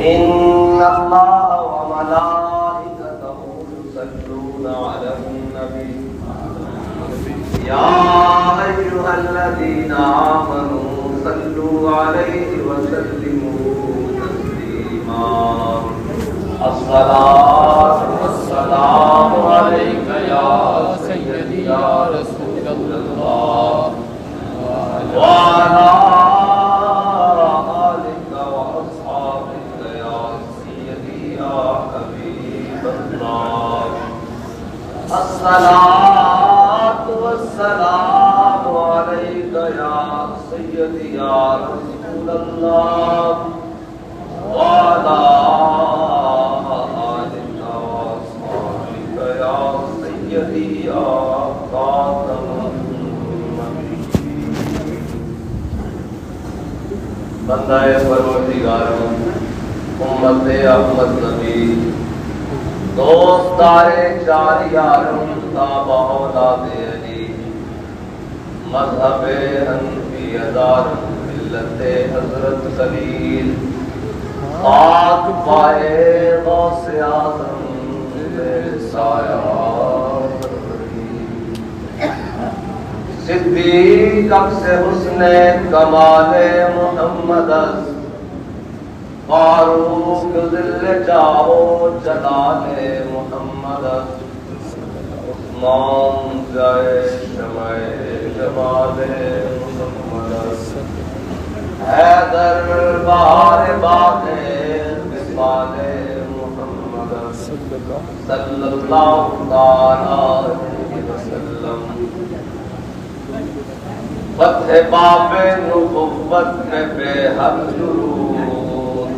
إن الله وملائكته يصلون على النبي يا أيها الذين آمنوا صلوا عليه وسلموا تسليما الصلاة والسلام عليك يا سيدي يا رسول الله وعلى آلك وأصحابك يا سيدي يا حبيب الله الصلاة والسلام عليك يا سيدي يا رسول الله وعلى آلك وأصحابك يا سيدي يا خاتم بندہ پروردگاروں امت احمد نبی دوستار چار یاروں تابع اولاد علی مذہب حنفی ادار ملت حضرت خلیل خاک پائے غوث اعظم سایہ صدیق عکس حسن کمال محمد فاروق ذل جاہو جلال محمد عثمان جائے شمع جمال محمد حیدر بہار باغ مثال محمد صلی اللہ علیہ وسلم فتح باب نبوت میں بے حد درود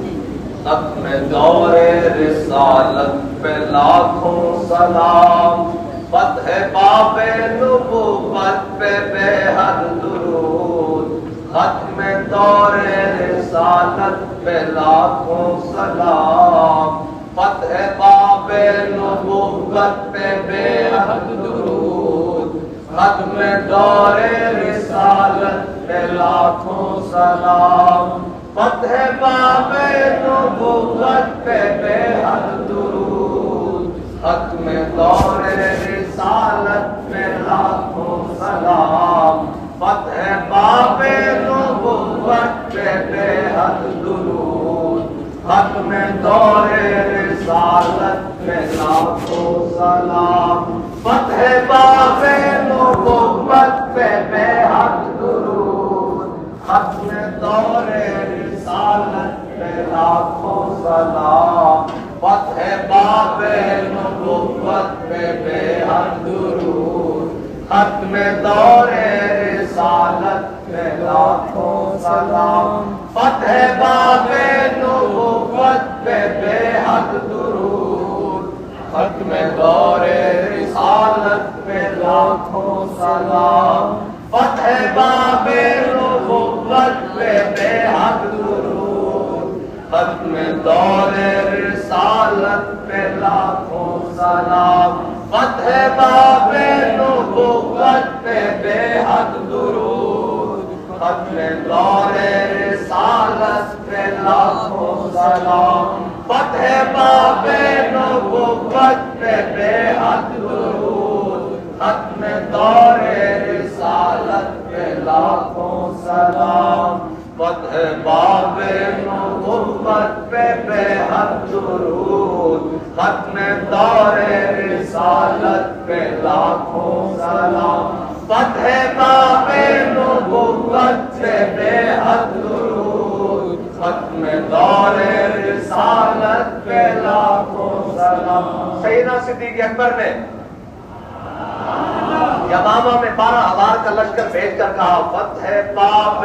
ختم دور رسالت پہ لاکھوں سلام فتح باب نبوت پہ بے حد درود ختم دور رسالت پہ لاکھوں سلام فتح باب نبوت پہ بے حد درود ختم دور رسالت پہ لاکھوں سلام فتح باب نبوت پہ بے حد درود ختم دور رسالت پہ لاکھوں سلام فتح باب نبوت پہ بے حد درود ختم دور رسالت پہ لاکھوں سلام فتح باب نبوت پہ بے حد درود ختم دور رسالت پہ لاکھوں سلام فتح باب نبوت پہ بے حد درود ختم دور رسالت پہ لاکھوں سلام فتح باب نبوت پہ بے حد درود ختم دور رسالت پہ لاکھوں سلام فتح باب نبوت پہ بے حد درود ختم دور رسالت پہ لاکھوں سلام فتح باب نبوت پہ بے حد درود ختم دور رسالت پہ لاکھوں سلام فتح باب نبوت پہ بے حد درود ختم دور رسالت پہ لاکھوں سلام فتح باب نبوت پہ بے حد درود ختم دور رسالت پہ لاکھوں سلام فتح باب نبوت پہ بے حد درود ختم دور رسالت پہ لاکھوں سلام سیدنا صدیق اکبر نے یمامہ میں 12,000 کا لشکر بھیج کر کہا فتح باب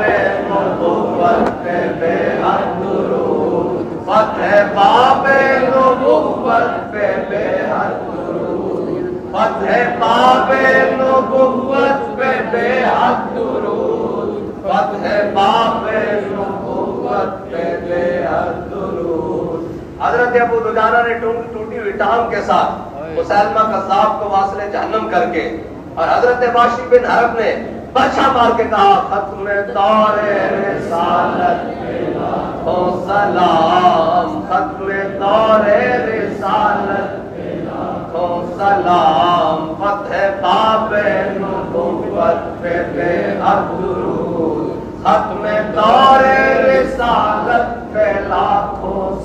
نبوت پہ بے حد درود فتح باب نبوت پہ بے حد درود فتح باب نبوت پہ بے حد درود فتح باب نبوت پہ بے حد درود حضرت ابو دجانہ نے ٹوٹی ہوئی ٹانگ کے ساتھ مسلمہ قذاب کو واصل جہنم کر کے اور حضرت باشی بن حرب نے برچھا مار کے کہا ختم دور رسالت پہ لاکھوں سلام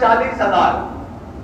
40,000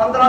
15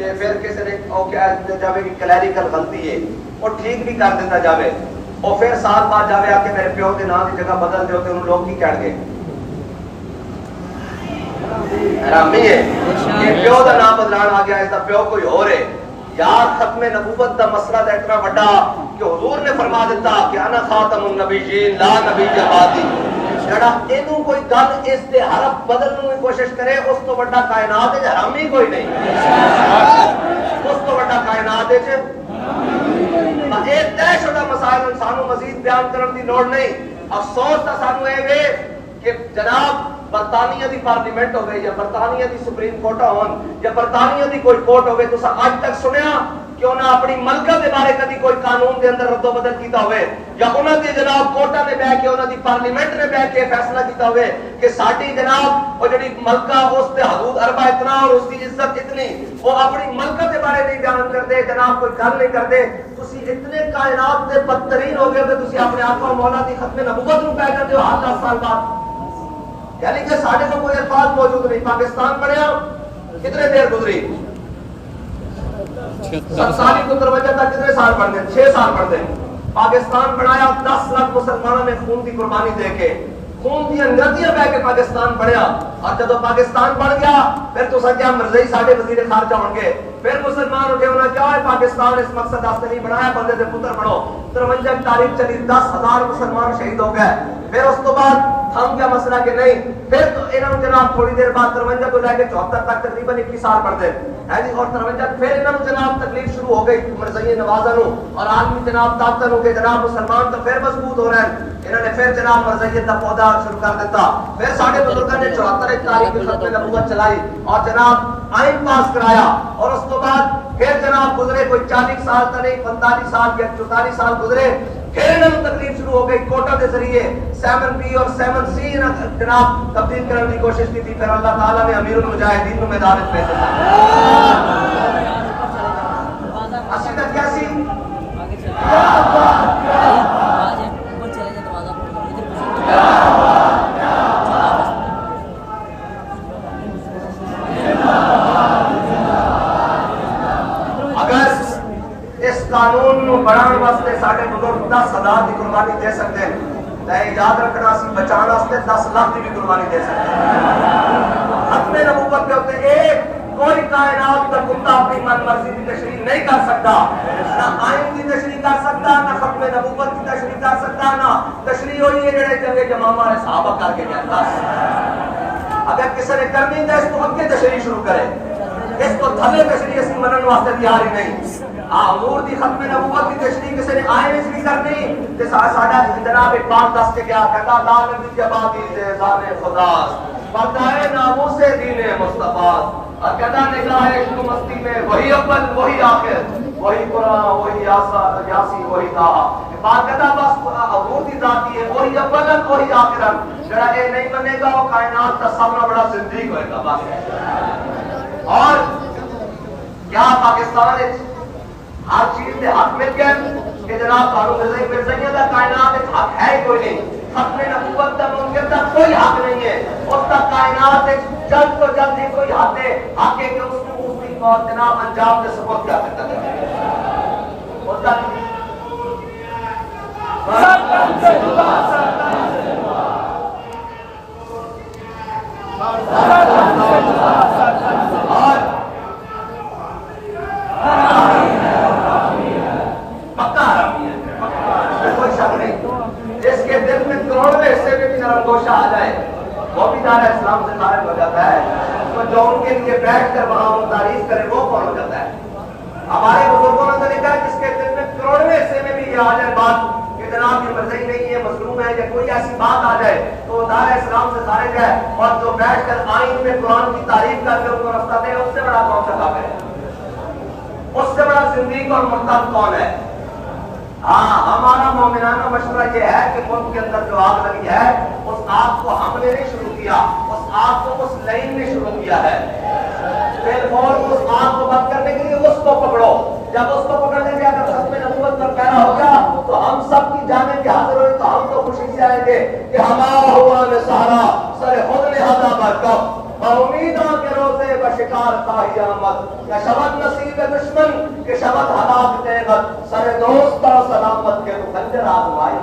تے پھر کسی نے او کیا جاوے کہ کلیریکل غلطی ہے وہ ٹھیک بھی کر دیتا جاوے اور پھر سال بعد جاوے آ کے میرے پیو کے نام کی جگہ بدل دے ہوتے انہوں لوگ کی کہہ گئے حرامی ہے کہ پیو دا نام بدلان آ گیا اس دا پیو کوئی ہو رہے یار ختم نبوت دا مسئلہ دا اتنا بڑا کہ حضور نے فرما دیتا کہ انا خاتم النبیین لا نبی بعدی جڑا اینو کوئی گل اس دے حرف بدلنے کی کوشش کرے اس تو بڑا کائنات ہے حرامی کوئی نہیں اس تو بڑا کائنات ہے اے طے شدہ مسائل انسانوں مزید بیان کرن دی لوڑ نہیں افسوس تا سانو اے وے کہ جناب برطانیہ دی پارلیمنٹ ہو گئی یا برطانیہ دی سپریم کورٹ ہون یا برطانیہ دی کوئی کورٹ ہو گئی تو آج تک سنیا کہ انہاں اپنی ملکہ دے بارے کدی کوئی قانون دے اندر رد و بدل کیتا ہوئے یا انہاں دی جناب کورٹاں نے بیٹھ کے انہاں دی پارلیمنٹ نے بیٹھ کے فیصلہ کیتا ہوئے کہ ساڈی جناب وہ جڑی ملکہ اس تے حدود اربع اتنا اور اس کی عزت اتنی وہ اپنی ملکہ دے بارے نہیں بیان کرتے جناب کوئی گل نہیں کرتے تسی اتنے کائنات دے بدترین ہو گئے کہ تسی اپنے آقا اور مولا دی ختم نبوت نو کہہ کر دیو ہر 10 سال بعد یعنی کہ ساڈے کو کوئی الفاظ موجود نہیں پاکستان بنیا کتنے دیر گزری 47 کو 53 تک کتنے سال پڑھ دیں 6 سال پڑھ دیں پاکستان بنایا 10 لاکھ مسلمانوں نے خون کی قربانی دے کے خون کی انگریزیاں بہ کے پاکستان بنیا اور جب پاکستان بن گیا پھر تو سکیا مرزائی ساڈے وزیر خارجہ ہوں گے پھر مسلمان اٹھے انہوں نے کیا ہے پاکستان اس مقصد واسطے نہیں بنایا بندے دے پتر بنو 53 تاریخ چلی 10,000 مسلمان شہید ہو گئے پھر اس تو بعد ہم کیا مسئلہ کہ نہیں پھر تو انہوں جناب تھوڑی دیر بعد 53 کو لے کے 74 تک تقریباً 21 سال پڑھ دیں ہے جی اور 53 پھر انہوں جناب تکلیف شروع ہو گئی مرزائی نوازہ نو اور عالمی جناب طاقتہ نو کہ جناب مسلمان تو پھر مضبوط ہو رہے ہیں انہوں نے پھر جناب مرزائیت کا پودا شروع کر دیتا پھر ساڑھے بزرگاں نے 74 تاریخ کی ختم نبوت چلائی اور جناب آئین پاس کرایا اور اس تو بعد پھر جناب گزرے کوئی 40 سال تا نہیں 45 سال یا 44 سال گزرے پھر انہوں تکلیف شروع ہو گئی کوٹا کے ذریعے 7B اور 7C جناب تبدیل کرنے کی کوشش کی تھی پھر اللہ تعالیٰ نے امیر المجاہدین کو میدان میں بھیجا اسی تک کیا سی قانون نو بڑھان واسطے ساڈے بزرگ 10,000 کی قربانی دے سکتے ہیں تے یاد رکھنا سی بچان واسطے 10 لاکھ کی بھی قربانی دے سکتے ہیں ختم نبوت کے اوپر ایک کوئی کائنات کا کتا اپنی من مرضی کی تشریح نہیں کر سکتا نہ آئین کی تشریح کر سکتا نہ ختم نبوت کی تشریح کر سکتا نہ تشریح ہوئی ہے جڑے چنگے جمامہ نے صحابہ کر کے کہتا اگر کسی نے کرنی ہے اس کو اگے تشریح شروع کرے اس کو تھلے تشریح اسی منن واسطے تیار ہی نہیں امور دی ختم نبوت کی تشریح کسی نے آئین بھی کرنی تے ساڈا جناب اقبال دس کے گیا کہتا لا نبی جبادی سے ذان خدا پردہ ناموس دین مصطفیٰ اور کہتا نگاہ عشق مستی میں وہی اول وہی آخر وہی قرآن وہی یاسی وہی طٰہٰ بات کہتا بس امور دی ذاتی ہے وہی اول وہی آخر جڑا اے نہیں منے گا وہ کائنات کا سب سے بڑا زندگی ہوئے گا بس اور کیا پاکستان ہر چیز سے حق مل گئے کہ جناب تانوں مرزائیاں دا کائنات حق ہے کوئی نہیں ختم نبوت دا ممکن دا کوئی حق نہیں ہے اس دا کائنات جلد تو جلد ہی کوئی حق ہے حق ہے کہ اس کو اسی اور جناب انجام دے سپورٹ کیا سکتا ہے اس دا گوشہ آ جائے وہ بھی دار اسلام سے خارج ہو جاتا ہے تو جو ان کے لیے بیٹھ کر وہاں وہ تعریف کرے وہ کون ہو جاتا ہے ہمارے بزرگوں نے طریقہ ہے جس کے دل میں کروڑویں حصے میں بھی یہ آ جائے بات کہ جناب یہ مرضی نہیں ہے مظلوم ہے یا کوئی ایسی بات آ جائے تو دار اسلام سے خارج ہے اور جو بیٹھ کر آئین میں قرآن کی تعریف کر کے ان کو رفتہ دے اس سے بڑا کون سا کافر ہے اس سے بڑا زندگی اور مرتد کون ہے ہاں ہمارا مومنانہ مشورہ یہ ہے کہ ملک کے اندر جو آگ لگی ہے اس آگ کو ہم نے نہیں شروع کیا اس آگ کو اس لائن نے شروع کیا ہے پھر اور اس آگ کو بند کرنے کے لیے اس کو پکڑو جب اس کو پکڑنے کے اگر ختم نبوت پر پیدا ہو گیا تو ہم سب کی جانیں کہ حاضر ہوئی تو ہم تو خوشی سے آئیں گے کہ ہمارا ہوا میں سہارا سر خود نے ہدا برکب امیدوں کے روزے بشک بیکار خواہی آمد کہ شبت نصیب دشمن کہ شبت ہلاک دیغت سر دوستا سلامت کے تو خنجر آزمائی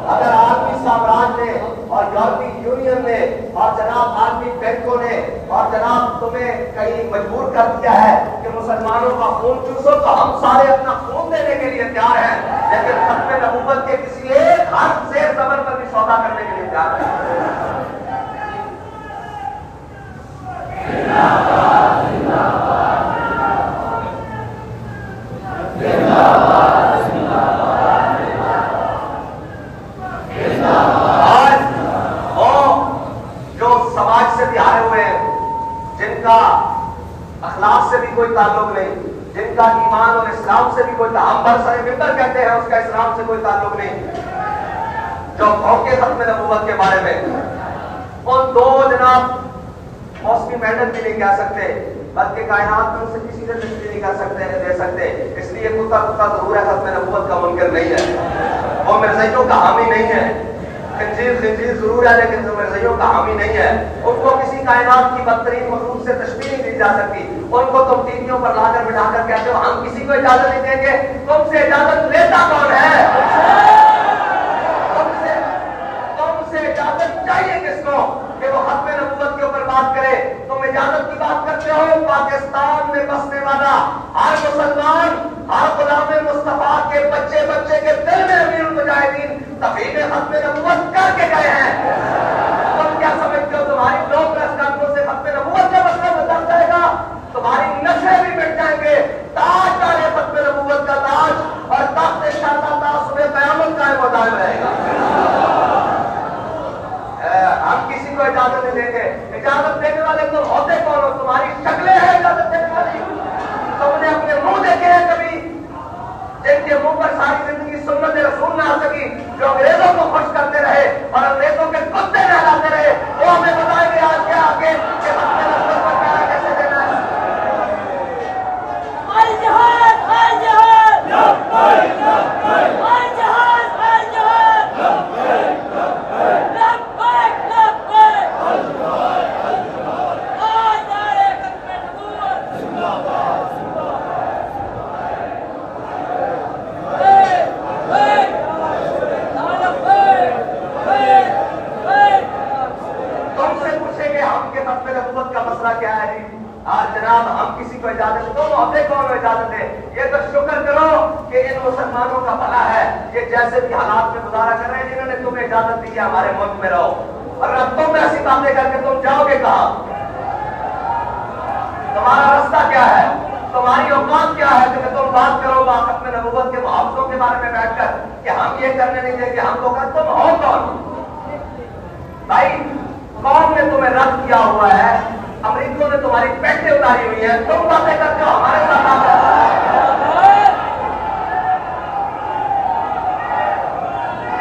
اگر عالمی سامراج نے اور یورپی یونین نے اور جناب عالمی بینکوں نے اور جناب تمہیں کہیں مجبور کر دیا ہے کہ مسلمانوں کا خون چوسو تو ہم سارے اپنا خون دینے کے لیے تیار ہیں، لیکن ختم نبوت کے کسی ایک حرف زیر زبر پر بھی سودا کرنے کے لیے تیار ہیں۔ اخلاق سے بھی کوئی تعلق نہیں، جن کا ایمان اور اسلام سے بھی کوئی ہم برسر ممبر کہتے ہیں اس کا اسلام سے کوئی تعلق نہیں، جو بھونکے ختم نبوت کے بارے میں ان دو جناب موسمی میڈل بھی نہیں کہہ سکتے، بلکہ کائنات میں ان سے کسی سے تشریح نہیں کر سکتے دے سکتے، اس لیے کتا ضرور ہے ختم نبوت کا منکر نہیں ہے، وہ مرزائیوں کا حامی نہیں ہے، خنزیر ضرور ہے لیکن مرزائیوں کا حامی نہیں ہے، ان کو کسی کائنات کی بدترین مخلوق سے تشبیہ نہیں دی جا سکتی، ان کو تم ٹیویوں پر لا کر بٹھا کر کہتے ہو ہم کسی کو اجازت نہیں دیں گے، تم سے اجازت لیتا کون ہے؟ تم سے اجازت چاہیے کس کو کہ وہ ختم نبوت کے اوپر بات کرے؟ تم اجازت کی بات کرتے ہو؟ پاکستان میں بسنے والا ہر مسلمان ہر غلام مصطفیٰ کے بچے بچے کے دل میں امیر المجاہدین تفہیم ختم نبوت کر کے گئے ہیں، تم کیا سمجھتے ہو تمہاری دو پریس کانفرنس سے ختم نبوت کا مسئلہ بدل جائے گا؟ تمہاری نسلیں بھی مٹ جائیں گے، تاج ڈالے ختم نبوت کا تاج اور تخت شاہزادہ صبح قیامت قائم و دائم رہے گا۔ ہم کسی کو اجازت نہیں دیں گے، اجازت دینے والے تم ہوتے کون ہو؟ تمہاری شکلیں ہیں اجازت دینے والی؟ تم نے اپنے منہ دیکھے ہیں کبھی جن کے منہ پر ساری زندگی سنت رسول نہ آ سکی، جو انگریزوں کو خوش کرتے رہے اور انگریزوں کے کتے نہلاتے رہے، وہ ہمیں بتائیں گے آج کیا آگے کہ ختم نبوت پر پیارا کیسے دینا ہے؟ الجہاد الجہاد الجہاد کیا ہے جی؟ آج جناب ہم کسی کو اجازت دو ہوتے کون اجازت دے؟ یہ تو شکر کرو کہ ان مسلمانوں کا بھلا ہے، یہ جیسے بھی حالات میں گزارا کر رہے ہیں جنہوں نے تمہیں اجازت دی ہے ہمارے ملک میں رہو، اور اب تم ایسی باتیں کر کے تم جاؤ گے کہاں؟ تمہارا رستہ کیا ہے؟ تمہاری اوقات کیا ہے کہ تم بات کرو با ختم نبوت کے محافظوں کے بارے میں بیٹھ کر کہ ہم یہ کرنے نہیں دیں گے، ہم کو کر تم ہو کون؟ بھائی قوم نے تمہیں رد کیا ہوا ہے، امریکوں نے تمہاری پیٹیں اتاری ہوئی ہیں، تم باتیں کرتے ہو ہمارے ساتھ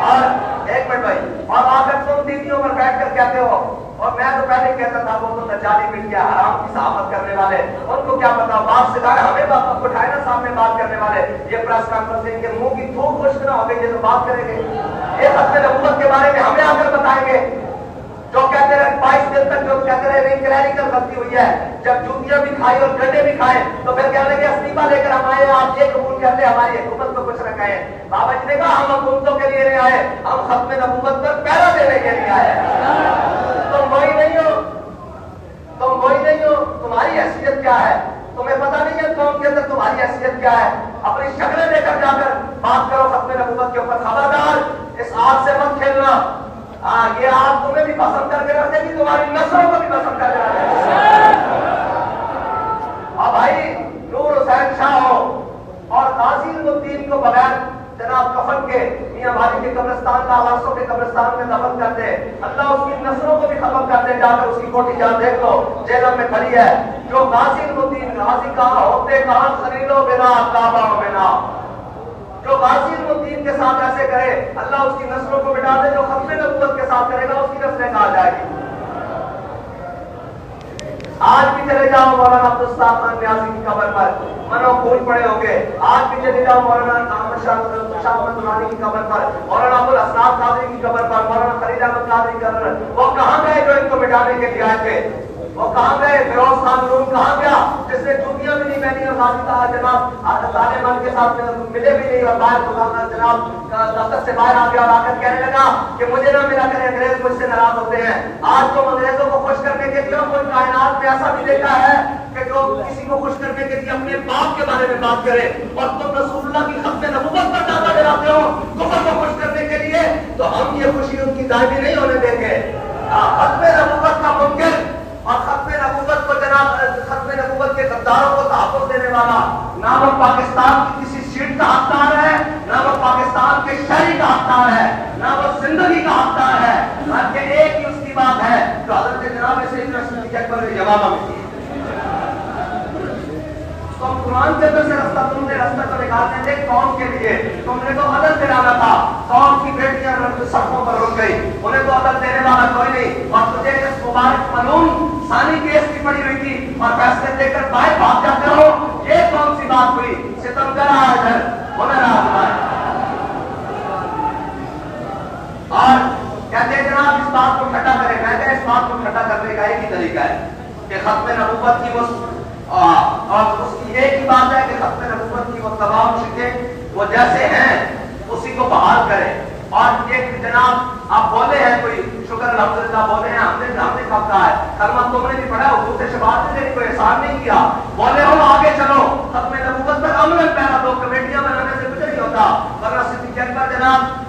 اور ایک منٹ بھائی، اور آ کر تم دیدیوں پر بیٹھ کر کہتے ہو، اور میں تو پہلے کہتا تھا وہ تو دجالی میڈیا حرام کی صحافت کرنے والے، ان کو کیا پتا باپ سے کہا ہمیں باپ اٹھائے نا سامنے بات کرنے والے، یہ پریس کانفرنس ان کے منہ کی تھوک خشک نہ ہو گئی، یہ تو بات کریں گے، یہ ختم نبوت کے بارے میں ہمیں آ کر بتائیں گے، جو کہتے رہے 22 دن تک جو کہتے رہے نہیں کلینیکل غلطی ہوئی ہے، جب جوتیاں بھی کھائی اور گڈے بھی کھائے تو پھر کہنے لگے استعفا لے کر ہم آئے، آپ یہ قبول کر لیں ہماری حکومت کو کچھ نہ کہیں۔ بابا جی نے کہا ہم حکومتوں کے لیے نہیں آئے، ہم ختم نبوت پر پہرا دینے کے لیے آئے۔ تم وہی نہیں ہو، تم وہی نہیں ہو، تمہاری حیثیت کیا ہے؟ تمہیں پتہ نہیں ہے قوم کے اندر تمہاری حیثیت کیا ہے؟ اپنی شکلیں لے کر جا کر بات کرو ختم نبوت کے اوپر، خبردار اس آگ سے مت کھیلنا، ہاں یہ آگ تمہیں بھی پسند کر کے رکھ دے گی، تمہاری نسلوں کو بھی پسند کر کے رکھ دے گی۔ اب بھائی نور حسین شاہ ہو اور غازی الدین کو بغیر جناب کفن کے میاں بھائی کے قبرستان لاواسوں کے قبرستان میں دفن کر دے، اللہ اس کی نسلوں کو بھی ختم کر دے، جا کر اس کی کوٹھی جان دیکھ لو جیلم میں کھڑی ہے، جو غازی الدین غازی کہاں ہوتے کہاں خلیلو بنا کعبہ بنا، جو غازی الدین کے ساتھ ایسے کرے اللہ اس کی نسلوں کو مٹا دے، جو ختم نبوت کے ساتھ کرے گا اس کی نسلیں کہاں جائے گی؟ آج بھی چلے جاؤ مولانا عبدالستار نیازی کی قبر پر منو پھول پڑے ہوں گے. آج بھی چلے جاؤ مولانا احمد شاہ احمد نورانی کی قبر پر, مولانا ابو الاسناد قادری کی قبر پر, مولانا فرید احمد قادری کی قبر پر. وہ کہاں گئے جو ان کو مٹانے کے لیے آئے تھے؟ وہ کہاں گئے؟ فیروز خان نور کہاں گیا جس نے جوتیاں بھی نہیں پہنی اور غازی جناب طالبان کے ساتھ ملے بھی نہیں, اور باہر جناب دفتر سے باہر آ گیا اور آ کر کہنے لگا کہ مجھے نہ ملا کرے, انگریز مجھ سے ناراض ہوتے ہیں. آج تو انگریزوں کو خوش کرنے کے لیے کوئی کائنات میں ایسا بھی دیکھا ہے کہ جو کسی کو خوش کرنے کے لیے اپنے باپ کے بارے میں بات کرے, اور تم رسول اللہ کی ختم نبوت پر دعویٰ دلاتے ہو کفر کو خوش کرنے کے لیے, تو ہم یہ خوشی ان کی دائمی نہیں ہونے دیں گے. ختم نبوت کا منکر اور ختم نبوت کو جناب ختم نبوت کے غداروں کو تحفظ دینے والا نہ وہ پاکستان کی کسی سیٹ کا حقدار ہے, نہ وہ پاکستان کے شہری کا حقدار ہے, نہ وہ زندگی کا حقدار ہے, بلکہ ایک ہی اس کی بات ہے جو حضرت جناب سیدنا صدیق اکبر نے جواب میں دی. تم قرآن کے اندر سے راستہ تم نے راستہ کو نکالنے تھے قوم کے لیے, تم نے تو عدل دلانا تھا. قوم کی بیٹیاں سڑکوں پر رک گئی, انہیں تو عدل دینے والا کوئی نہیں, اور تجھے اس مبارک ملعون ثانی کیس کی پڑی ہوئی تھی اور فیصلے دے کر باہر بھاگ جاتے ہو. یہ کون سی بات ہوئی؟ ستمگر آ ادھر ہونا رہا. اور کہتے ہیں جناب اس بات کو ٹھنڈا کرے. میں کہا اس بات کو ٹھنڈا کرنے کا ایک ہی طریقہ ہے کہ ختم نبوت کی اور اس کی ایک ہی بات ہے کہ ختم نبوت کی وہ تمام شکیں وہ جیسے ہیں اسی کو بحال کریں. اور یہ جناب آپ بولے ہیں کوئی شکر الحمدللہ بولے ہیں, ہم نے کب کہا ہے کلمہ تم نے بھی پڑھا, حضور سے شفاعت نے کوئی احسان نہیں کیا. بولے ہو آگے چلو, ختم نبوت پر عمل پیرا دو, کمیٹیاں بنانے سے کچھ نہیں ہوتا. ورنہ صدیق اکبر جناب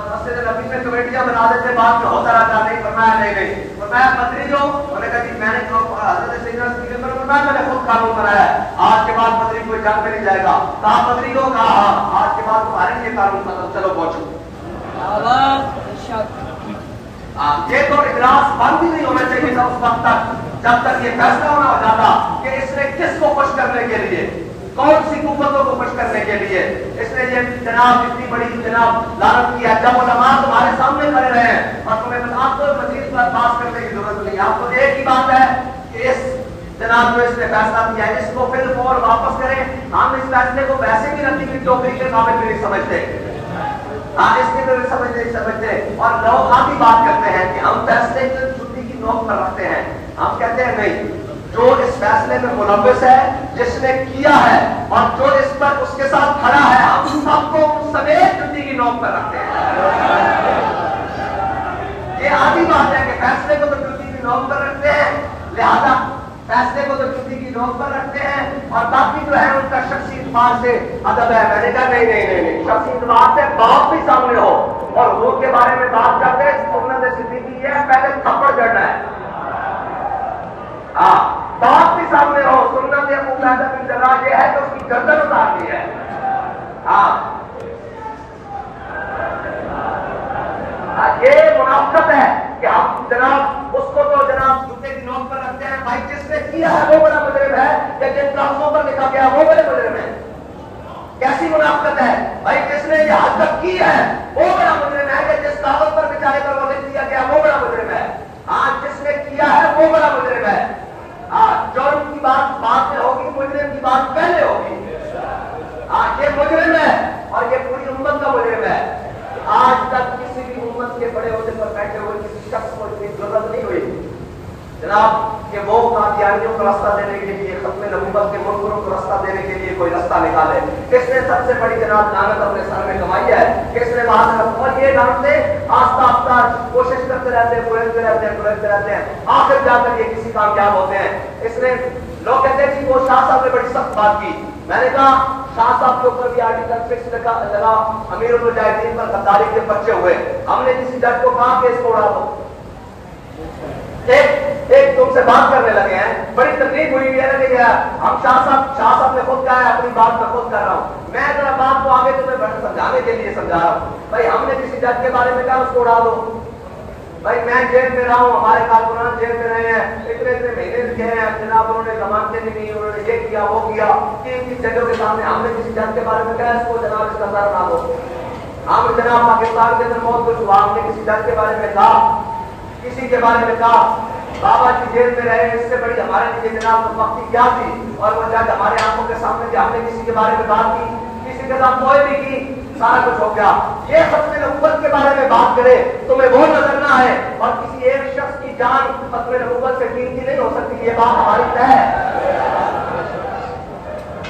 مسجد نبی میں کمیٹیاں بنا دیتے, بعد میں ہوتا رہتا. نہیں فرمایا نہیں, فرمایا پدری جو انہوں نے کہا جی میں نے حضرت سیدنا صدیق اکبر نے فرمایا میں نے خود قانون بنایا ہے, آج کے بعد پدری کوئی جنگ میں نہیں جائے گا. کہا پدری کو, کہا آج کے بعد تمہارے لیے قانون ختم, چلو پہنچو. یہ تو اجلاس بند ہی نہیں ہونا چاہیے تھا اس وقت تک جب تک یہ فیصلہ نہ ہو جاتا کہ اس نے کس کو خوش کرنے کے لیے, کون سی قوتوں کو خوش کرنے کے لیے اس نے یہ جناب اتنی بڑی جناب لعنت کی ہے. جب علماء تمہارے سامنے کھڑے رہے ہیں اور تمہیں آپ کو مزید بات کرنے کی ضرورت نہیں, آپ کو ایک ہی بات ہے کہ اس جناب جو اس نے فیصلہ کیا ہے اس کو پھر فور واپس کریں. ہم اس فیصلے کو ویسے بھی رکھنے کی توفیق کے قابل بھی نہیں سمجھتے, اس کے بھی سمجھتے اور لوگ آگے بات کرتے ہیں کہ ہم فیصلے کی چھٹی کی نوک پر رکھتے ہیں. ہم کہتے ہیں نہیں, جو اس فیصلے میں ملوث ہے, جس نے کیا ہے اور جو اس پر اس کے ساتھ کھڑا ہے, ہم سب کو سمیت چھٹی کی نوک پر رکھتے ہیں. یہ آدھی بات ہے کہ فیصلے کو تو چھٹی کی نوک پر رکھتے ہیں, لہذا فیصلے کو تو چھٹی کی نوک پر رکھتے ہیں, اور باقی جو ہے ان کا شخصی اعتبار سے ادب ہے. میں نے کہا نہیں, شخصی اعتبار سے باپ بھی سامنے ہو اور حضور کے بارے میں بات کرتے ہیں, سنت صدیقی ہے پہلے تھپڑ جڑنا ہے. باپ بھی سامنے ہو, سنت ابو عبیدہ بن جراح یہ ہے کہ اس کی گردن اتارنی ہے. یہ منافقت ہے کہ ہم جناب اس کو تو جناب جوتے کی نوک پر رکھتے ہیں. بھائی جس نے کیا ہے وہ بڑا مجرم ہے, یا جن کاغذوں پر لکھا گیا وہ بڑے مجرم ہے. کیسی منافقت ہے بھائی, جس نے یہ حرکت کی ہے وہ بڑا مجرم ہے, کہ جس کاغذ پر بچارے پر وہ لکھ دیا گیا وہ بڑا مجرم ہے. جس نے کیا ہے وہ بڑا مجرم ہے. جرم کی بات بعد میں ہوگی, مجرم کی بات پہلے ہوگی. یہ مجرم ہے اور یہ پوری امت کا مجرم ہے. آج تک کسی بھی امت کے بڑے عہدے پر بیٹھے ہوئے کسی شخص کو اتنی ضرورت نہیں ہوئی جناب کہ وہ قادیانیوں کو راستہ دینے کے لیے, ختم نبوت کے منکروں کو راستہ دینے کے لیے کوئی راستہ نکالے. کس نے سب سے بڑی جناب لعنت اپنے سر میں کمائی ہے, کس نے وہاں سے, اور یہ لعنتیں آہستہ آہستہ کوشش کرتے رہتے ہیں, آخر جا کر یہ کسی کامیاب ہوتے ہیں. اس نے لوگ کہتے ہیں کہ وہ شاہ صاحب نے بڑی سخت بات کی. میں نے کہا شاہ صاحب کے اوپر بھی آرٹیکل 6 لگا, امیر المجاہدین پر غداری کے پرچے ہوئے. ہم نے کسی جج کو کہا کہ اس کو اڑا دو. ایک تم سے بات کرنے لگے ہیں, بڑی تکلیف ہوئی ہے کہ ہم شاہ صاحب نے خود کہا ہے, اپنی بات میں خود کر رہا ہوں. میں ذرا بات کو آگے تمہیں سمجھانے کے لیے سمجھا رہا ہوں. بھائی ہم نے کسی جج کے بارے میں کہا اس کو اڑا دو. بھائی میں جیل میں رہا ہوں, ہمارے کارکنان جیل میں رہے ہیں, اتنے مہینے لکھے ہیں جناب, انہوں نے ضمانتیں نہیں دی, انہوں نے یہ کیا وہ کیا. 3 ججوں کے سامنے ہم نے کسی جج کے بارے میں کہا اس کو جناب اس کا سر اڑا دو. ہم جناب پاکستان کے اندر بہت کچھ ہوا, ہم نے کسی جج کے بارے میں کہا, کسی کے بارے میں کہا بابا جی جیل میں رہے، اس سے بڑی ہمارے لیے جناب وقتی کیا تھی، اور وہ جج ہمارے آنکھوں کے سامنے کہ ہم نے کسی کے بارے میں بات کی، کسی کے ساتھ کوئی بھی کی، سارا کچھ ہو گیا۔ یہ ختم نبوت کے بارے میں بات کرے تمہیں وہ نظر نہ آئے، اور کسی ایک شخص کی جان ختم نبوت سے قیمتی نہیں ہو سکتی، یہ بات ہماری طے ہے۔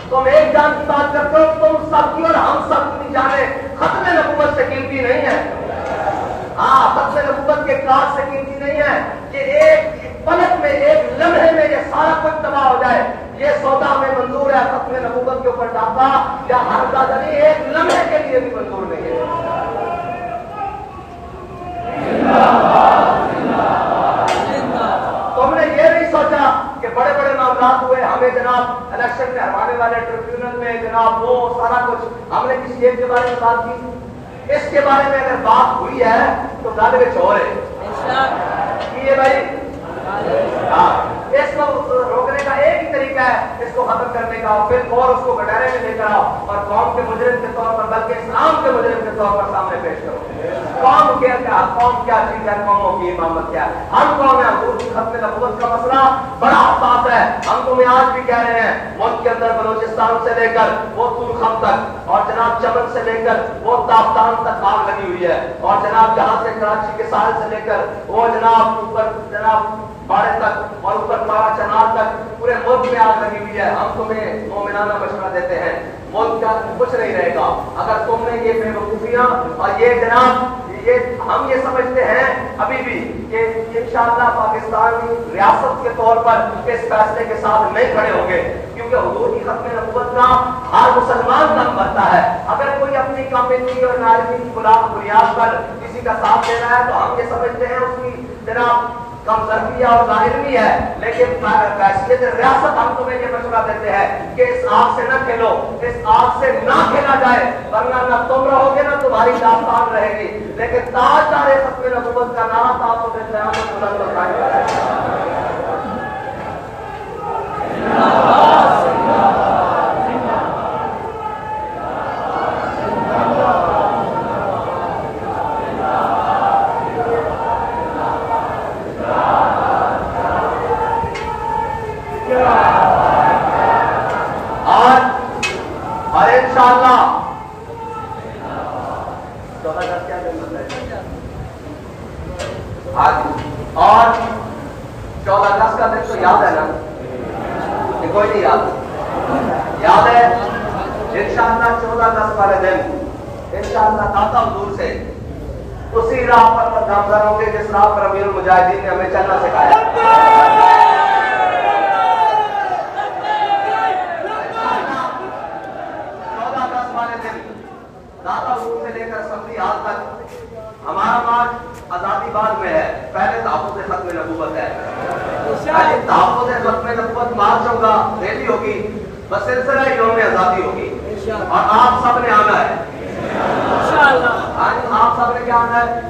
تم ایک جان کی بات کرتے ہو، تم سب کی اور ہم سب کی جانیں ختم نبوت سے قیمتی نہیں ہے۔ ہاں، ختم نبوت کے کاج سے قیمتی نہیں ہے کہ ایک پلک میں، ایک لمحے میں یہ سارا کچھ تباہ ہو جائے۔ یہ سودا میں منظور ہے، ختم نبوت کے اوپر ڈاکہ یا ہر دادری ایک لمحے کے لیے بھی منظور نہیں ہے۔ تم نے یہ نہیں سوچا کہ بڑے بڑے معاملات ہوئے، ہمیں جناب الیکشن میں ہروانے والے ٹریبیونل میں جناب وہ سارا کچھ ہم نے کسی ایک کے بارے میں بات کی۔ اس کے بارے میں اگر بات ہوئی ہے تو گل میں چھوڑ ہے بھائی۔ ہاں، اس کو روکنے کا ایک ہی طریقہ ہے، اس کو ختم کرنے کا، اور پھر اور اس کو گٹارے میں لے کر آؤ اور قوم کے مجرم کے طور پر بلکہ اسلام کے مجرم کے طور پر سامنے پیش کرو۔ قوم کیا چیز ہے، قوموں کی امامت کیا ہے؟ ہم قوم ہیں، حضور کی ختم نبوت کا مسئلہ بڑا حساس ہے۔ ہم تمہیں آج بھی کہہ رہے ہیں، ملک کے اندر بلوچستان سے لے کر وہ تورخم تک، اور جناب چمن سے لے کر وہ تافتان تک آگ لگی ہوئی ہے، اور جناب جہاں سے کراچی کے ساحل سے لے کر وہ جناب اوپر جناب باڑے تک اور اوپر پارا چنار تک پورے ملک میں آگ لگی ہوئی ہے۔ ہم تمہیں مومنانہ مشورہ دیتے ہیں، ملک کا کچھ نہیں رہے گا اگر تم نے یہ بے وقوفیاں اور یہ جناب ہم یہ سمجھتے ہیں ابھی بھی کہ انشاءاللہ پاکستانی ریاست کے طور پر اس فیصلے کے ساتھ نہیں کھڑے ہوں گے، کیونکہ حضور کی ختم نبوت کا ہر مسلمان کام کرتا ہے۔ اگر کوئی اپنی کمیونٹی اور نارمی کی بنیاد پر کسی کا ساتھ دے رہا ہے تو ہم یہ سمجھتے ہیں اس کی جناب کم ظرفیہ اور ظاہری ہے، لیکن بحیثیت ریاست ہم تمہیں یہ مشورہ دیتے ہیں کہ اس آگ سے نہ کھیلو، اس آگ سے نہ کھیلا جائے، ورنہ نہ تم رہو گے نہ تمہاری داستان رہے گی، لیکن تاجدار ختم نبوت کا نعرہ تعصب قیامت بلند و قائم رہے گا۔ اور انشاءاللہ اور 14 اگست کا دن تو یاد ہے نا؟ کہ کوئی نہیں یاد ہے؟ انشاءاللہ 14 اگست والے دن انشاءاللہ داتا حضور سے اسی راہ پر گامزن ہوں گے جس راہ پر امیر المجاہدین نے ہمیں چلنا سکھایا۔ داتا حضور سے لے کر اسمبلی ہال تک ہمارا مارچ آزادی بعد میں ہے، پہلے تحفظ ختم نبوت ہے۔ تحفظ ختم نبوت مارچ ہوگا، ریلی ہوگی، بس سلسلہ یوم آزادی ہوگی، اور آپ سب نے آنا ہے۔ آپ سب نے کیا آنا ہے؟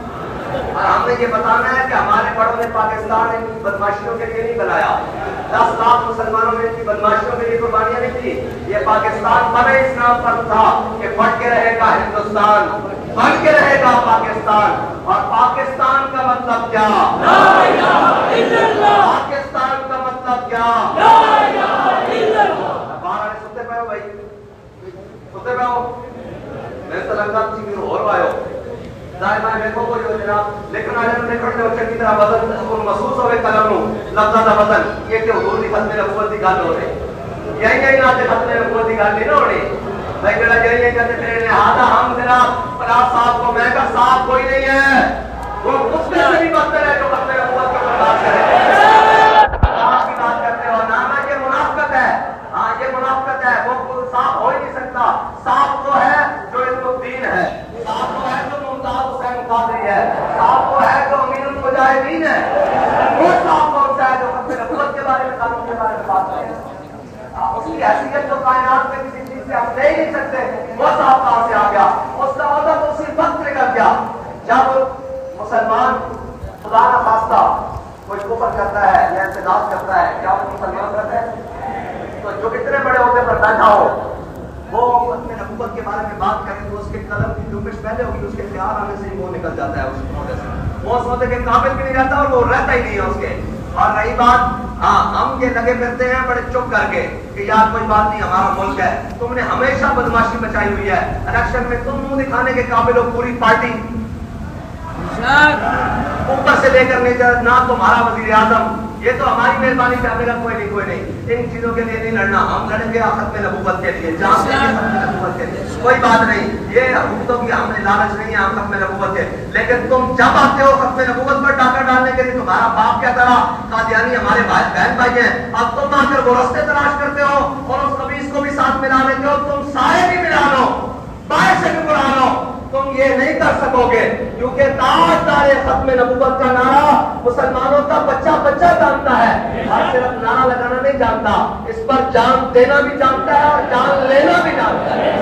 اور ہم نے یہ بتانا ہے کہ ہمارے بڑوں نے پاکستان ان بدماشیوں کے لیے نہیں بنایا، 10 لاکھ مسلمانوں نے ان کی بدماشیوں کے لیے قربانیاں نہیں دی۔ یہ پاکستان بنے اس نام پر تھا کہ بڑھ کے رہے گا ہندوستان، بڑھ کے رہے گا پاکستان، اور پاکستان کا مطلب کیا؟ لا الہ الا اللہ۔ پاکستان کا مطلب کیا؟ لا الہ الا اللہ۔ باہر سنتے پہ ہو بھائی، سنتے پہ ہو؟ میں تو لگتا کسی کو اور پائے ہو دائما دیکھو کو جو جناب لکھنا ہے لکھن دے اچھی طرح وزن ان محسوس ہوے قلم نو لفظاں دا وزن یہ کہ حضور دی ختم نبوت دی گل ہو رہی یہی نہ تے ختم نبوت دی گل نہیں نہ ہونی بھائی جڑا جڑی کہتے تیرے لہذا ہم جناب پلاس صاحب کو میں کا صاحب کوئی نہیں ہے، وہ اس میں سے بھی بدتر ہے جو ختم نبوت کا برداشت کرے۔ آپ کی بات کرتے ہو نام ہے یہ منافقت ہے، ہاں یہ منافقت ہے، وہ صاحب ہو ہی نہیں سکتا۔ صاحب وہ ہے جو علم الدین ہے، صاحب وہ ہے جو حسین قادری ہے، صاحب وہ ہے جو امیر المجاہدین ہے، وہ صاحب کون سا ہے جو ختم نبوت کے بارے میں قانون کے بارے میں بات کرے گا؟ اس کی حیثیت جو کائنات میں کسی چیز سے ہم دے ہی نہیں سکتے، وہ صاحب کہاں سے آ گیا؟ اس کا عہدہ تو اسی وقت نکل گیا جب مسلمان خدا نہ خواستہ کوئی کفر کرتا ہے یا اعتراض کرتا ہے، کیا وہ مسلمان کرتا ہے؟ تو جو اتنے بڑے عہدے پر بیٹھا ہو وہ ختم نبوت کے بارے میں بات کرے تو اس کے قلم کی جنبش پہلے ہوگی، اس کے خیال آنے سے ہی وہ نکل جاتا ہے اس عہدے سے، وہ اس عہدے کے قابل بھی نہیں رہتا اور وہ رہتا ہی نہیں ہے اس کے۔ اور رہی بات ہم یہ لگے پھرتے ہیں بڑے چپ کر کے کہ یار کوئی بات نہیں ہمارا ملک ہے. تم نے ہمیشہ بدماشی مچائی ہوئی ہے. الیکشن میں تم منہ دکھانے کے قابل ہو, پوری پارٹی اوپر سے لے کر نیچے, نہ تمہارا وزیر اعظم. یہ تو ہماری مہربانی کرنے کا کوئی نہیں. ان چیزوں کے لیے نہیں لڑنا. ہم لڑیں گے ختم نبوت کے لیے, جان دیں گے ختم نبوت کے لیے, کوئی بات نہیں. یہ حکومتوں کی ہم نے لالچ نہیں ہے, ہم ختم نبوت کے. لیکن تم جب آتے ہو ختم نبوت پر ڈاکہ ڈالنے کے لیے, تمہارا باپ کیا کرا, قادیانی ہمارے بہن بھائی ہیں, اب تم آ کر وہ رستے تلاش کرتے ہو اور اس خبیث کو بھی ساتھ ملا لیتے ہو. تم سارے بھی ملا لو, بائیں سے بھی بلا لو, تم یہ نہیں کر سکو گے. کیونکہ تاجدار ختم نبوت کا نعرہ مسلمانوں کا بچہ بچہ جانتا ہے, اور صرف نعرہ لگانا نہیں جانتا, اس پر جان دینا بھی جانتا ہے اور جان لینا بھی جانتا ہے.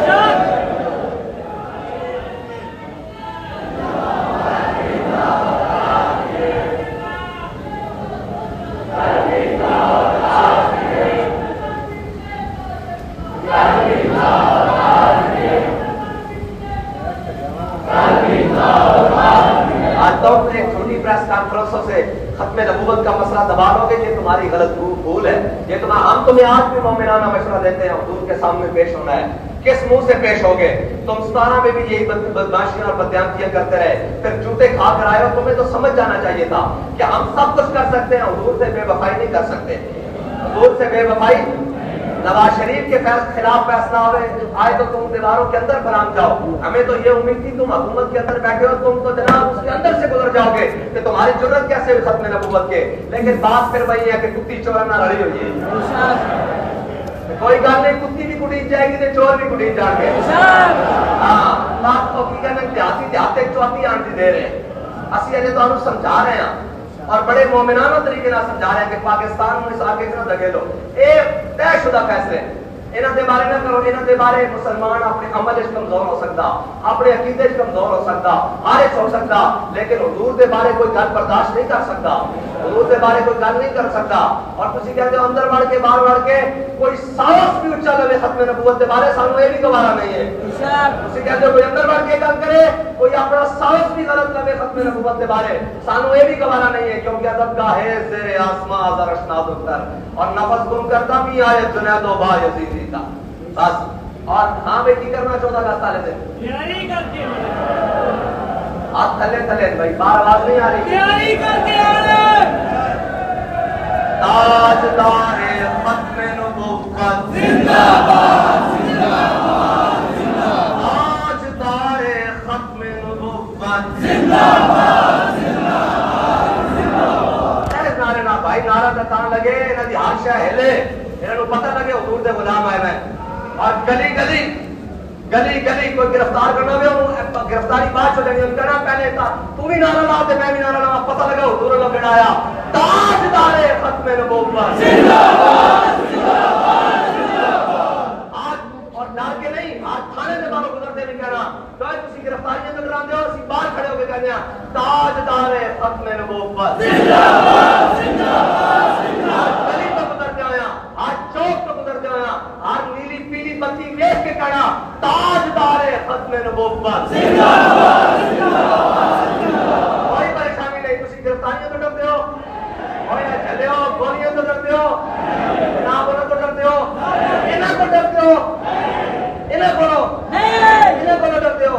ایک چھوٹی پریس کانفرنسوں سے ختم نبوت کا مسئلہ دبا لو گے, یہ تمہاری غلط بھول ہے. یہ ہم تمہیں آج بھی مومنانہ مشورہ دیتے ہیں, حضور کے سامنے پیش ہونا ہے. کس منہ سے پیش ہوگے؟ تم 17 میں بھی یہی بدماشیاں اور بدیانتیاں کرتے رہے, پھر جوتے کھا کر آئے ہو. تمہیں تو سمجھ جانا چاہیے تھا کہ ہم سب کچھ کر سکتے ہیں, حضور سے بے وفائی نہیں کر سکتے. حضور سے بے وفائی, نواز شریف کے خلاف فیصلہ آئے تو تم دیواروں کے اندر پھرام جاؤ. ہمیں تو یہ امید تھی تم حکومت کے اندر بیٹھے ہو, تم تو جناب اس کے اندر سے گزر جاؤ گے کہ تمہاری جرت کیسے ہوئی ختم نبوت کے. لیکن بات پھر وہی ہے کہ کتی چور نہ لڑی ہوئی ہے. کوئی گل نہیں, کتی بھی کٹی جائے گی تو چور بھی کٹی جان گے. ہاں بات تو کی کہنا دیہاتی چوتھی آنٹی دے رہے ہیں. اسی اجے تمہیں سمجھا رہے ہیں اور بڑے مومنانہ طریقے سے سمجھا رہے ہیں کہ پاکستان میں اس آگے سے نہ دگے لو. اے طے شدہ فیصلے انہاں دے بارے نہ کرو. انہاں دے بارے مسلمان اپنے عمل وچ کمزور ہو سکتا, اپنے عقیدے وچ کمزور ہو سکتا, عارف ہو سکتا, لیکن حضور دے بارے کوئی گل برداشت نہیں کر سکتا. حضور دے بارے کوئی گل نہیں کر سکتا. اور تسی کہتے ہو اندر وڑ کے باہر وڑ کے کوئی سانس بھی اچھا لگے ختم نبوت دے بارے, سانو یہ بھی گوارا نہیں ہے. تسی کہتے ہو کوئی اندر وڑ کے گل کرے, کوئی اپنا سانس بھی غلط لگے ختم نبوت دے بارے, سانو یہ بھی گوارا نہیں ہے. کیونکہ ادب کا ہے زیر آسماں آزر اشناد اتر, اور نفس گم کرتا بھی آئے جنید و با یزیدی کا بس. اور ہاں بھائی کی کرنا چاہتا گا سارے دن ہاتھ تھلے تھلے بھائی, بار آواز نہیں آ رہی. تاجدار ختم نبوت زندہ باد, تاجدار ختم نبوت زندہ باد. نعرے نہ بھائی, نعرہ تتان لگے, انہاں دی ہاشا ہلے, انہاں پتہ لگے حضور دے غلام آئے ہیں. اور گلی گلی گلی گلی کوئی گرفتار کرنا بھی گرفتاری بات ہو جائے گی. کہنا پہلے تھا تو بھی نعرہ لا دے, میں بھی نعرہ لا, پتہ لگا حضور نے بڑھایا تاجدار ختم نبوت زندہ باد, زندہ باد, زندہ باد. آج اور ڈال کے نہیں, آج تھانے سے باہر گزرتے نہیں کہنا, تو تسی گرفتاریاں تو کراندے ہو, اسی باہر کھڑے ہو کے کہنے ہیں تاجدار ختم نبوت زندہ باد, زندہ باد, زندہ باد. گلی تو گزرتے آیا, آج چوک تو گزرتے آیا, آج نیلی پیلی بتی دیکھ کے کہنا تاجدار ختم نبوت زندہ باد, زندہ باد, زندہ باد. کوئی پریشانی نہیں, تسی گرفتاریاں تو ڈرتے ہو, کوئی چلے ہو, گولیاں تو ڈرتے ہو, جناب تو ڈرتے ہو, انہاں کو ڈرتے ہو, انہاں کو ڈرتے ہو,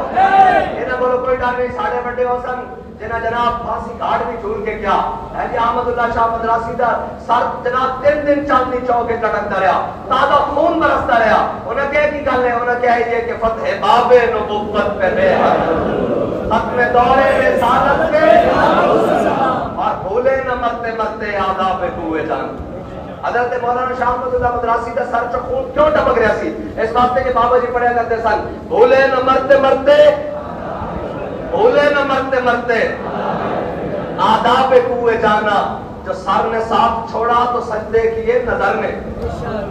انہاں کو کوئی ڈر نہیں. ساڑھے بڑے ہو سن جنہ جناب پھانسی گھاٹ بھی چھوڑ کے کیا ہے جی احمد اللہ شاہ مدراسی دا سر جناب 3 دن چاندنی چوک لٹکتا رہا, تازہ خون برستا رہا. انہیں کہہ کی گل ہے, انہیں کہہ یہ کہ فتح باب نبوت پہ بے حد, ختم دور رسالت پہ, اور بھولے نہ مرتے مرتے آداب کوئے جان. حضرت مولانا شاہ احمد اللہ مدراسی دا سر چ خون کیوں ٹپک رہا سی؟ اس واسطے کہ بابا جی پڑھیا کرتے سن بھولے نہ مرتے مرتے, بھولے نہ مرتے مرتے آداب کوئے جانا. جو سر نے ساتھ چھوڑا تو سجدے کیے نظر نے.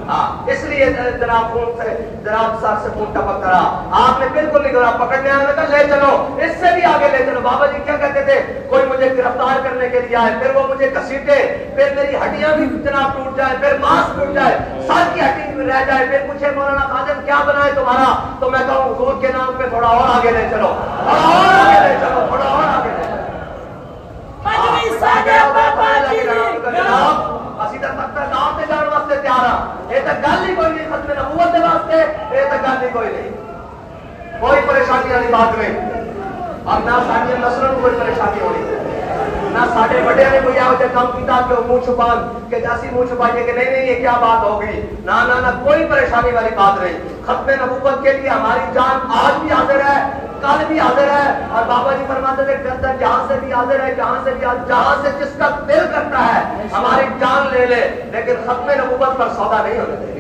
ہاں اس لیے جناب خون سے جناب سر سے خون ٹپک کرا. آپ نے بالکل نہیں کرا, پکڑنے آنے کا لے چلو, اس سے بھی آگے لے چلو. بابا جی کیا کہتے تھے, کوئی مجھے گرفتار کرنے کے لیے آئے, پھر وہ مجھے گھسیٹے, پھر میری ہڈیاں بھی جناب ٹوٹ جائے, پھر ماس ٹوٹ جائے, سر کی ہڈی بھی رہ جائے, پھر پوچھے مولانا خادم کیا بنا ہے تمہارا, تو میں کہوں حضور کے نام پہ تھوڑا اور آگے لے چلو, تھوڑا اور آگے لے چلو, تھوڑا اور آگے لے چلو. نہ ساری نسلوں کو کوئی پریشانی ہونی نہ سارے بڑے نے کوئی آؤ جب کام کیتا کہ منہ چھپان کہ جیسی منہ چھپائیے کہ نہیں یہ کیا بات ہوگی نہ کوئی پریشانی والی بات نہیں ختم نبوت کے لیے ہماری جان آج بھی حاضر ہے کل بھی حاضر ہے اور بابا جی فرماتے تھے گردن جہاں سے بھی حاضر ہے جہاں سے بھی حاضر جہاں سے جس کا دل کرتا ہے ہماری جان لے لے لیکن ختم نبوت پر سودا نہیں ہونے دیں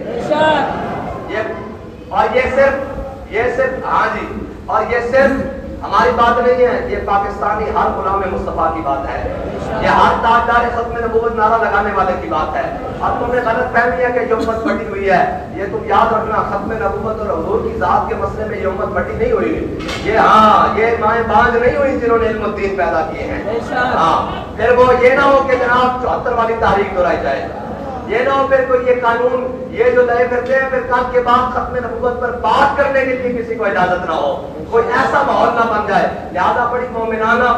یہ صرف ہاں جی اور یہ صرف ہماری بات نہیں ہے یہ پاکستانی ہر غلام مصطفیٰ کی بات ہے یہ ہر تاجدار ختم نبوت نعرہ لگانے والے کی بات ہے اب تمہیں غلط فہمی ہے کہ یہ امت بٹی ہوئی ہے یہ تم یاد رکھنا ختم نبوت اور حضور کی ذات کے مسئلے میں یہ امت بٹی نہیں ہوئی یہ مائیں بانج نہیں ہوئی جنہوں نے علم الدین پیدا کیے ہیں پھر وہ یہ نہ ہو کہ جناب 74 والی تاریخ دہرائی جائے یہ نہ ہو پھر کوئی یہ قانون یہ جو لائے کرتے ہیں پھر کل کے بعد ختم نبوت پر بات کرنے کے لیے کسی کو اجازت نہ ہو کوئی ایسا ماحول نہ بن جائے لہذا بڑی مومنانہ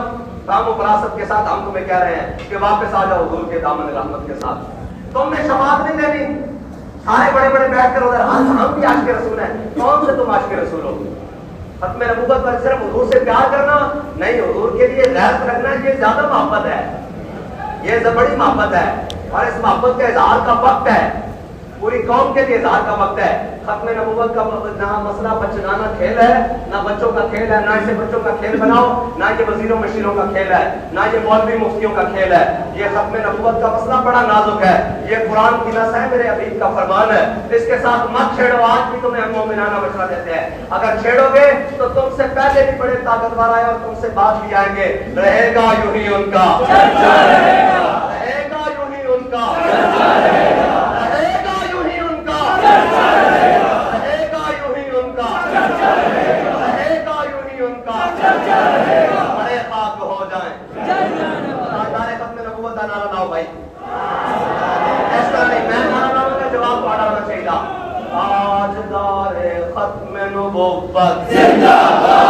کام و فراست کے ساتھ ہم تمہیں کہہ رہے ہیں کہ واپس آ جاؤ حضور کے دامن رحمت کے ساتھ تم نے شفاعت نہیں دینی سارے بڑے بڑے بیٹھ کر ادھر ہم بھی عاشق رسول ہیں کون سے تم عاشق رسول ہو ختم نبوت پر صرف حضور سے پیار کرنا نہیں حضور کے لیے غیرت رکھنا یہ زیادہ محبت ہے یہ بڑی محبت ہے اور اس محبت کے اظہار کا وقت ہے پوری قوم کے لیے اظہار کا وقت ہے ختم نبوت کا نہ مسئلہ بچگانہ کھیل ہے نہ بچوں کا کھیل ہے نہ اسے بچوں کا کھیل بناؤ نہ یہ وزیروں مشیروں کا کھیل ہے نہ یہ مولوی مفتیوں کا کھیل ہے یہ ختم نبوت کا مسئلہ بڑا نازک ہے یہ قرآن کی نص ہے میرے حبیب کا فرمان ہے اس کے ساتھ مت چھیڑو آج بھی تمہیں ہم مومنانہ مشورہ دیتے ہیں اگر چھیڑو گے تو تم سے پہلے بھی بڑے طاقتور آئے اور تم سے بعد بھی آئیں گے رہے گا یوں ہی ان کا رہے گا یوں ہی ان کا بڑے خاک ہو جائیں تاجدار ختم نبوت کا نعرہ لاؤ بھائی ایسا نہیں میں نعرہ لاؤں گا جواب پڑھا ہونا چاہیے تاجدار ختم نبوت زندہ باد